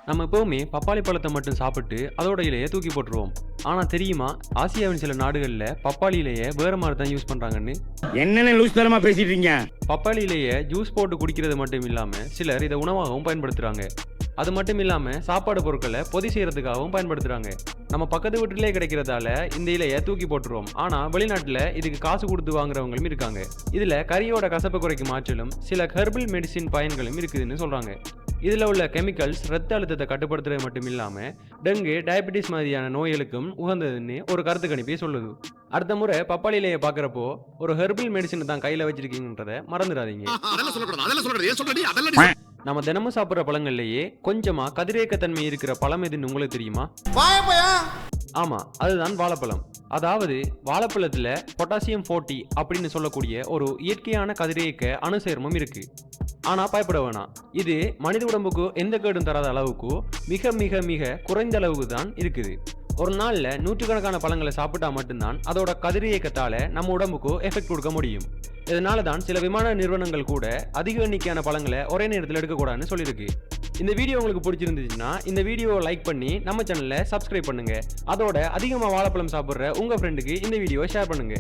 நம்ம எப்பவுமே பப்பாளி பழத்தை மட்டும் சாப்பிட்டு அதோட இலையை தூக்கி போட்டுருவோம். ஆனா தெரியுமா, ஆசியாவின் சில நாடுகள்ல பப்பாளி இலையை வேற மாதிரி தான் யூஸ் பண்றாங்கன்னு. என்னென்ன லூஸ் தரமா பேசிட்டு இருக்கீங்க? பப்பாளி இலையை ஜூஸ் போட்டு குடிக்கிறது மட்டும் இல்லாம சிலர் இதை உணவாகவும் பயன்படுத்துறாங்க. அது மட்டும் இல்லாம சாப்பாடு பொருட்களை பொதி செய்யறதுக்காகவும் பயன்படுத்துறாங்க. நம்ம பக்கத்து வீட்டிலே கிடைக்கிறதால இந்த இலையை தூக்கி போட்டுருவோம். ஆனா வெளிநாட்டுல இதுக்கு காசு கொடுத்து வாங்குறவங்களும் இருக்காங்க. இதுல கறியோட கசப்பு குறைக்கும் ஆற்றலும் சில ஹெர்பல் மெடிசின் பயன்களும் இருக்குதுன்னு சொல்றாங்க. இதுல உள்ள கெமிக்கல்ஸ் ரத்த அழுத்தத்தை கட்டுப்படுத்துறது மட்டும் இல்லாம டெங்கு, டயபெட்டிஸ் மாதிரியான நோய்களுக்கும் உகந்ததுன்னு ஒரு கருத்து கணிப்பே சொல்லுது. அடுத்த முறை பப்பாளி இலையை பாக்குறப்போ ஒரு ஹெர்பல் மெடிசின் தான் கையில வச்சிருக்கீங்கன்றத மறந்துடாதீங்க. நம்ம தினமும் சாப்பிட்ற பழங்கள்லயே கொஞ்சமா கதிரியக்கத்தன்மை இருக்கிற பழம் எதுன்னு உங்களுக்கு தெரியுமா? ஆமா, அதுதான் வாழைப்பழம். அதாவது வாழைப்பழத்துல பொட்டாசியம் 40 அப்படின்னு சொல்லக்கூடிய ஒரு இயற்கையான கதிரியக்க அணுசேர்மம் இருக்கு. ஆனா பயப்பட வேணாம், இது மனித உடம்புக்கு எந்த கேடும் தராத அளவுக்கு மிக மிக மிக குறைந்த அளவுக்கு தான் இருக்குது. ஒரு நாள்ல நூற்றுக்கணக்கான பழங்களை சாப்பிட்டா மட்டும்தான் அதோட கதிரியக்கத்தால நம்ம உடம்புக்கு எஃபெக்ட் கொடுக்க முடியும். இதனால தான் சில விமான நிறுவனங்கள் கூட அதிக எண்ணிக்கையான பழங்களை ஒரே நேரத்தில் எடுக்கக்கூடாதுன்னு சொல்லியிருக்கு. இந்த வீடியோ உங்களுக்கு பிடிச்சிருந்துச்சுன்னா இந்த வீடியோவை லைக் பண்ணி நம்ம சேனலை சப்ஸ்கிரைப் பண்ணுங்க. அதோட அதிகமாக வாழைப்பழம் சாப்பிட்ற உங்க ஃப்ரெண்டுக்கு இந்த வீடியோவை ஷேர் பண்ணுங்க.